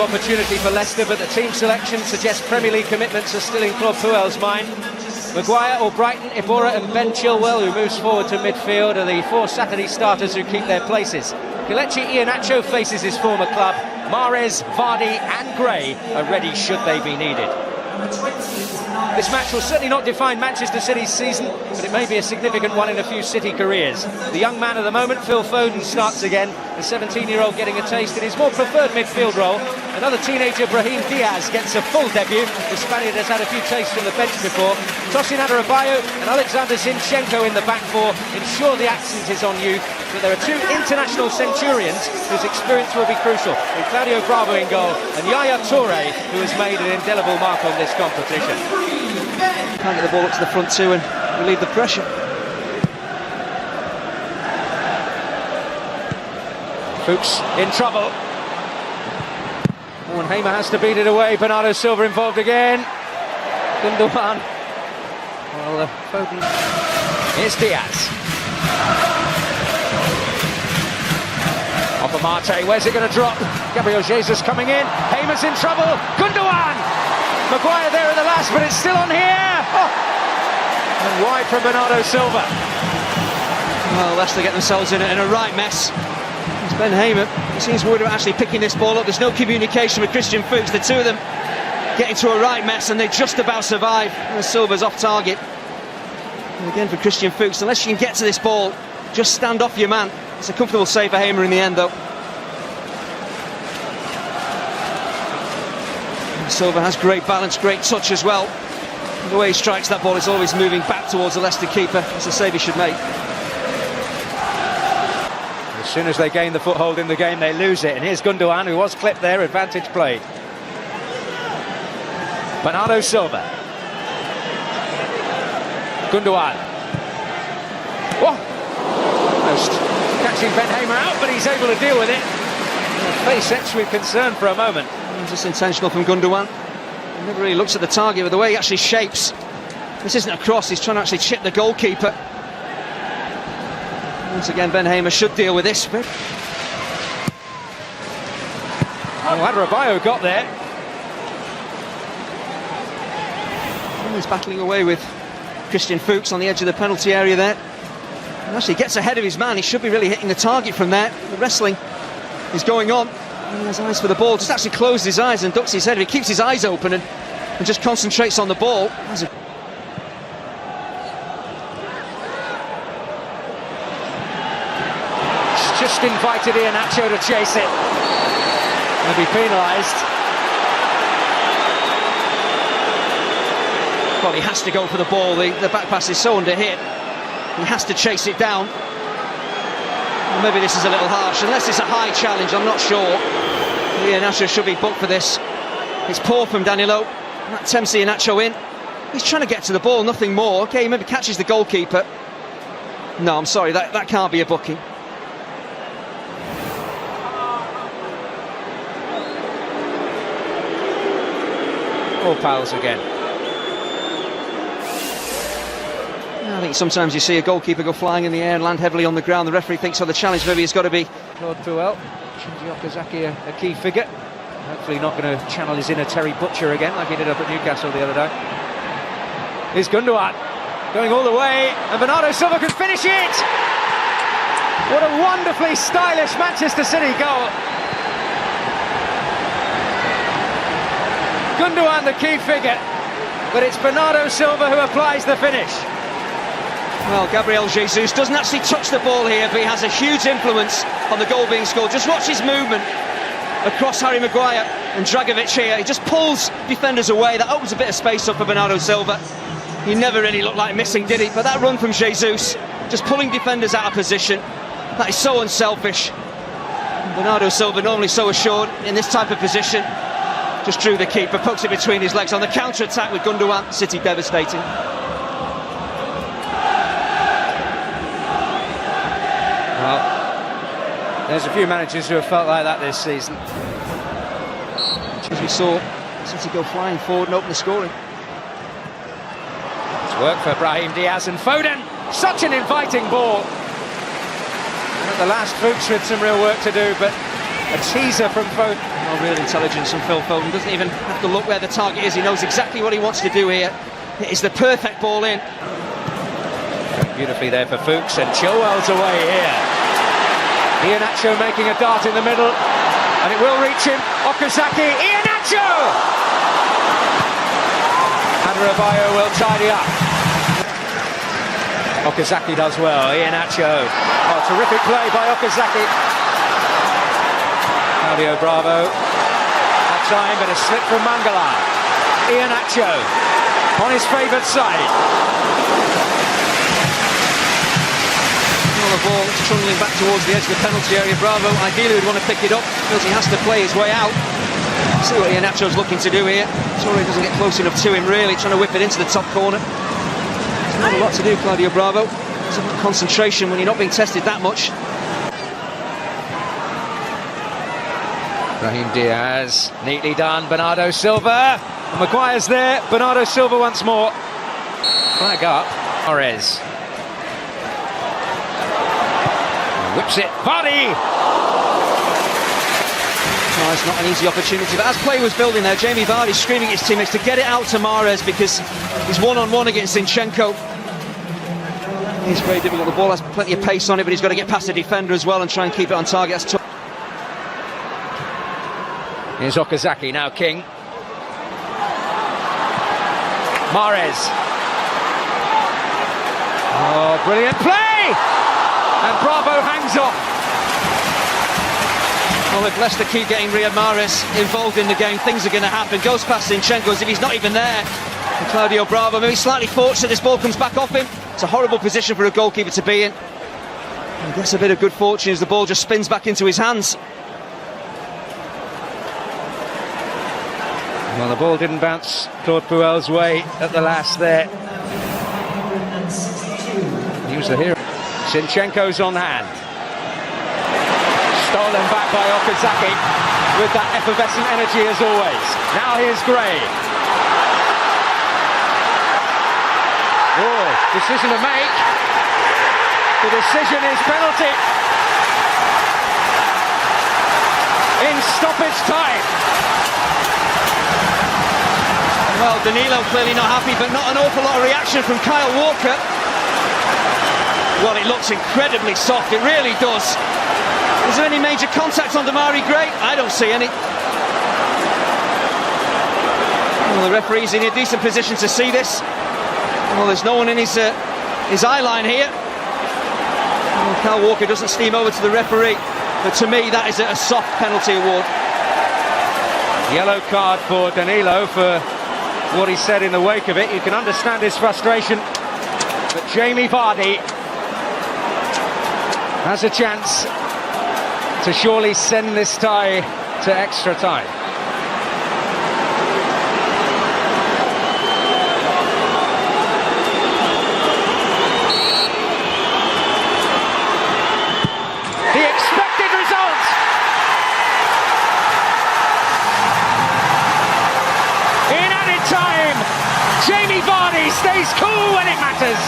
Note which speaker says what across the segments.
Speaker 1: opportunity for Leicester, but the team selection suggests Premier League commitments are still in Claude Puel's mind. Maguire, Albrighton, Iborra and Ben Chilwell, who moves forward to midfield, are the 4 Saturday starters who keep their places. Kelechi Iheanacho faces his former club. Mahrez, Vardy and Gray are ready should they be needed. This match will certainly not define Manchester City's season, but it may be a significant one in a few City careers. The young man of the moment, Phil Foden, starts again, the 17-year-old getting a taste in his more preferred midfield role. Another teenager, Brahim Diaz, gets a full debut. The Spaniard has had a few tastes from the bench before. Tosin Adarabioyo and Alexander Zinchenko in the back four ensure the accent is on youth, but there are 2 international centurions whose experience will be crucial, with Claudio Bravo in goal and Yaya Toure, who has made an indelible mark on this competition.
Speaker 2: Can't get the ball up to the front too and relieve the pressure.
Speaker 1: Fuchs in trouble. Oh, and Hamer has to beat it away. Bernardo Silva involved again. Gundogan. Well, Foden. Here's Diaz. Off of Marte. Where's it going to drop? Gabriel Jesus coming in. Hamer's in trouble. Gundogan. Maguire there at the last, but it's still on here. Oh. And wide from Bernardo Silva.
Speaker 2: Well, Leicester get themselves in a right mess. It's Ben Hamer. He seems worried about actually picking this ball up. There's no communication with Christian Fuchs. The two of them get into a right mess and they just about survive. And Silva's off target. And again for Christian Fuchs, unless you can get to this ball, just stand off your man. It's a comfortable save for Hamer in the end though. Silva has great balance, great touch as well. The way he strikes that ball is always moving back towards the Leicester keeper. It's a save he should make.
Speaker 1: As soon as they gain the foothold in the game, they lose it. And here's Gundogan, who was clipped there, advantage played. Bernardo Silva. Gundogan. Whoa! Almost catching Ben Hamer out, but he's able to deal with it. The face etched with concern for a moment.
Speaker 2: Just intentional from Gundogan. He never really looks at the target, but the way he actually shapes. This isn't a cross, he's trying to actually chip the goalkeeper. Once again, Ben Hamer should deal with this.
Speaker 1: Oh, Adarabioyo got there.
Speaker 2: And he's battling away with Christian Fuchs on the edge of the penalty area there. And actually gets ahead of his man, he should be really hitting the target from there. The wrestling is going on. He has eyes for the ball, just actually closes his eyes and ducks his head. If he keeps his eyes open and just concentrates on the ball.
Speaker 1: Just invited Iheanacho to chase it. He'll be penalised.
Speaker 2: Well, he has to go for the ball. The back pass is so under hit. He has to chase it down. Well, maybe this is a little harsh. Unless it's a high challenge, I'm not sure. Iheanacho should be booked for this. It's poor from Danilo. That tempts Iheanacho in. He's trying to get to the ball, nothing more. Okay, he maybe catches the goalkeeper. No, I'm sorry, that can't be a booking.
Speaker 1: All pals again.
Speaker 2: I think sometimes you see a goalkeeper go flying in the air and land heavily on the ground. The referee thinks, oh, the challenge maybe has got to be.
Speaker 1: Claude Puel, Shinji Okazaki a key figure. Hopefully not going to channel his inner Terry Butcher again like he did up at Newcastle the other day. Here's Gundogan going all the way, and Bernardo Silva can finish it! What a wonderfully stylish Manchester City goal! Gundogan the key figure, but it's Bernardo Silva who applies the finish.
Speaker 2: Well, Gabriel Jesus doesn't actually touch the ball here, but he has a huge influence on the goal being scored. Just watch his movement across Harry Maguire and Dragovic here. He just pulls defenders away. That opens a bit of space up for Bernardo Silva. He never really looked like missing, did he? But that run from Jesus, just pulling defenders out of position, that is so unselfish. Bernardo Silva, normally so assured in this type of position, just drew the keeper, pokes it between his legs on the counter-attack with Gundogan. City devastating.
Speaker 1: Well, there's a few managers who have felt like that this season.
Speaker 2: As we saw City go flying forward and open the scoring.
Speaker 1: It's work for Brahim Diaz and Foden. Such an inviting ball. And at the last, Fuchs with some real work to do, but a teaser from Foden.
Speaker 2: Oh, real intelligence from Phil Foden. Doesn't even have to look where the target is. He knows exactly what he wants to do here. It is the perfect ball in.
Speaker 1: Beautifully there for Fuchs, and Chilwell's away here. Iheanacho making a dart in the middle, and it will reach him. Okazaki, Iheanacho! Adebayo will tidy up. Okazaki does well, Iheanacho. Oh, terrific play by Okazaki. Claudio Bravo. That time, but a slip from Mangala. Iheanacho on his favoured side.
Speaker 2: The ball trundling back towards the edge of the penalty area. Bravo ideally would want to pick it up, because he has to play his way out. See what Iheanacho's looking to do here. Torre doesn't get close enough to him, really, trying to whip it into the top corner. There's not a lot to do, Claudio Bravo. It's about concentration when you're not being tested that much.
Speaker 1: Brahim Diaz, neatly done. Bernardo Silva, and Maguire's there. Bernardo Silva once more. Flag up. Torres whips it. Vardy.
Speaker 2: Oh, it's not an easy opportunity, but as play was building there, Jamie Vardy screaming at his teammates to get it out to Mahrez, because he's one-on-one against Zinchenko. It's very difficult. The ball has plenty of pace on it, but he's got to get past the defender as well and try and keep it on target. That's tough.
Speaker 1: Here's Okazaki, now King. Mahrez. Oh, brilliant play! And Bravo hangs on.
Speaker 2: Well, if Leicester keep getting Riyad Mahrez involved in the game, things are going to happen. Goes past Zinchenko as if he's not even there. And Claudio Bravo, maybe slightly fortunate this ball comes back off him. It's a horrible position for a goalkeeper to be in. And gets a bit of good fortune as the ball just spins back into his hands.
Speaker 1: Well, the ball didn't bounce Claude Puel's way at the last there. He was the hero. Zinchenko's on hand. Stolen back by Okazaki with that effervescent energy as always. Now here's Gray. Oh, decision to make. The decision is penalty. In stoppage time.
Speaker 2: Well, Danilo clearly not happy, but not an awful lot of reaction from Kyle Walker. Well, it looks incredibly soft, it really does. Is there any major contact on Demarai Gray? I don't see any. Well, the referee's in a decent position to see this. Well, there's no one in his eye line here. Well, Kyle Walker doesn't steam over to the referee, but to me that is a soft penalty award.
Speaker 1: Yellow card for Danilo for what he said in the wake of it. You can understand his frustration, but Jamie Vardy has a chance to surely send this tie to extra time. The expected result! In added time, Jamie Vardy stays cool when it matters,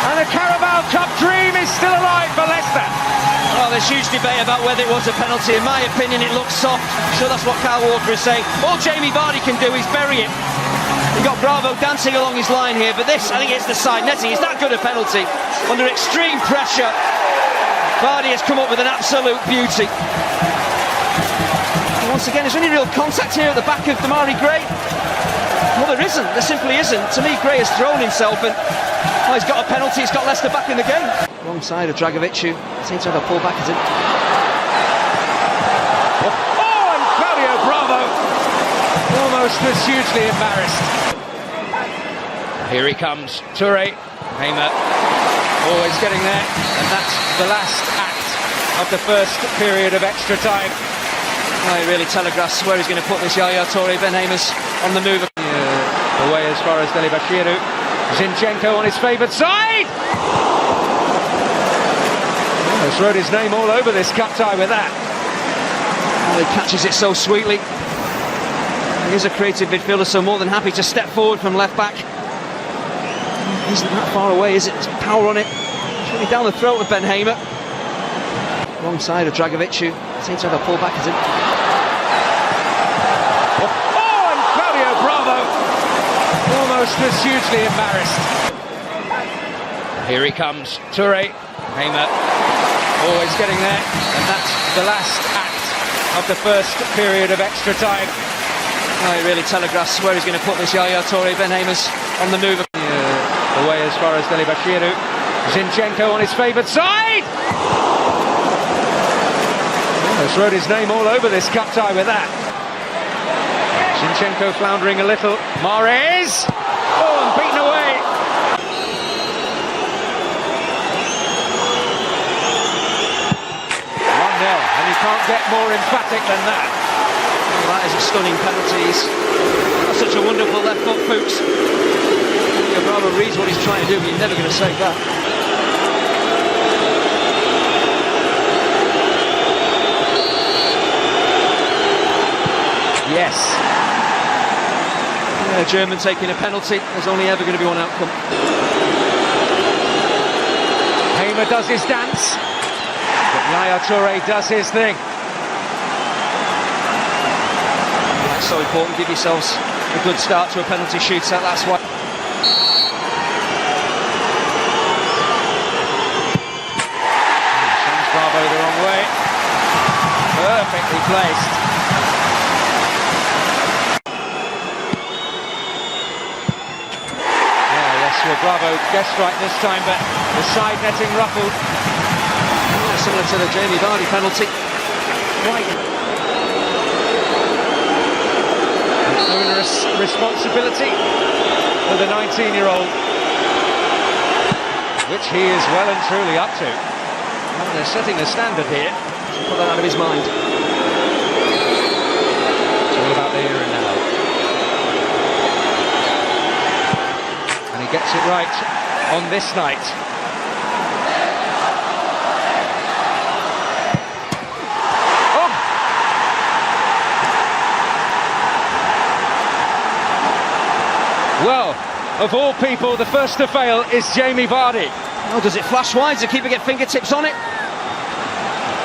Speaker 1: and the Carabao Cup dream is still alive for Leicester.
Speaker 2: Well, there's huge debate about whether it was a penalty. In my opinion, it looks soft. I'm sure that's what Kyle Walker is saying. All Jamie Vardy can do is bury it. You've got Bravo dancing along his line here, but this, I think it's the side netting. Is that good a penalty? Under extreme pressure, Vardy has come up with an absolute beauty. And once again, is there any real contact here at the back of Demarai Gray? Well, there isn't. There simply isn't. To me, Gray has thrown himself, and well, he's got a penalty. He's got Leicester back in the game. Wrong side of Dragovic, who seems to have a pull back at him.
Speaker 1: Oh, and Claudio Bravo almost was hugely embarrassed. Here he comes, Toure. Hamer always getting there, and that's the last act of the first period of extra time.
Speaker 2: Well, he really telegraphs where he's going to put this. Yaya Toure, Ben Hamer's on the move.
Speaker 1: Away as far as Deli Bashiru. Zinchenko on his favoured side. He's wrote his name all over this cup tie with that.
Speaker 2: Well, he catches it so sweetly. He is a creative midfielder, so more than happy to step forward from left back. He isn't that far away, is it? There's power on it. It's really down the throat of Ben Hamer. Wrong side of Dragovic, who seems to have a pull back at him.
Speaker 1: almost was hugely embarrassed. Here he comes, Toure, Hamer, always getting there, and that's the last act of the first period of extra time.
Speaker 2: Oh, he really telegraphs where he's going to put this. Yaya Toure, Ben Hamer's on the move.
Speaker 1: Away as far as Delibashiru. Zinchenko on his favoured side! Almost wrote his name all over this cup tie with that. Zinchenko floundering a little. Mahrez! Oh, and beaten away! 1-0, and you can't get more emphatic than that.
Speaker 2: Oh, that is a stunning penalty. That's such a wonderful left foot, Fuchs. Bravo reads what he's trying to do, but you're never going to save that.
Speaker 1: Yes.
Speaker 2: Yeah, German taking a penalty. There's only ever going to be one outcome.
Speaker 1: Hamer does his dance, but Yaya Toure does his thing.
Speaker 2: Yeah, it's so important. Give yourselves a good start to a penalty shootout. That's why.
Speaker 1: Bravo the wrong way. Perfectly placed. Yes, well, Bravo guessed right this time, but the side netting ruffled.
Speaker 2: Yeah, similar to the Jamie Vardy penalty.
Speaker 1: Right. An onerous responsibility for the 19-year-old, which he is well and truly up to. Oh, they're setting a standard here.
Speaker 2: Put that out of his mind.
Speaker 1: It's all about the here and now. And he gets it right on this night. Oh! Well, of all people, the first to fail is Jamie Vardy.
Speaker 2: Oh, does it flash wide? Does the keeper get fingertips on it?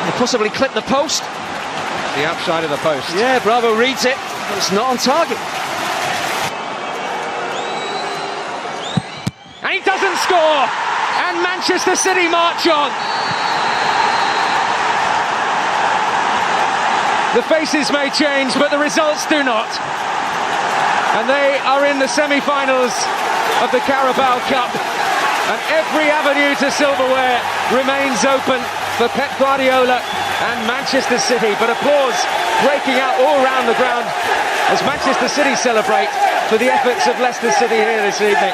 Speaker 2: They possibly clip the post.
Speaker 1: The outside of the post.
Speaker 2: Yeah, Bravo reads it, but it's not on target.
Speaker 1: And he doesn't score! And Manchester City march on! The faces may change, but the results do not. And they are in the semi-finals of the Carabao Cup. And every avenue to silverware remains open for Pep Guardiola and Manchester City. But applause breaking out all around the ground as Manchester City celebrate for the efforts of Leicester City here this evening.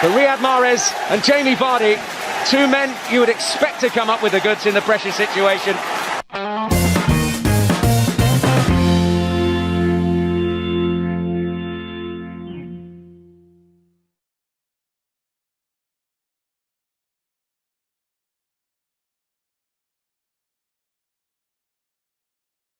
Speaker 1: For Riyad Mahrez and Jamie Vardy, two men you would expect to come up with the goods in the pressure situation,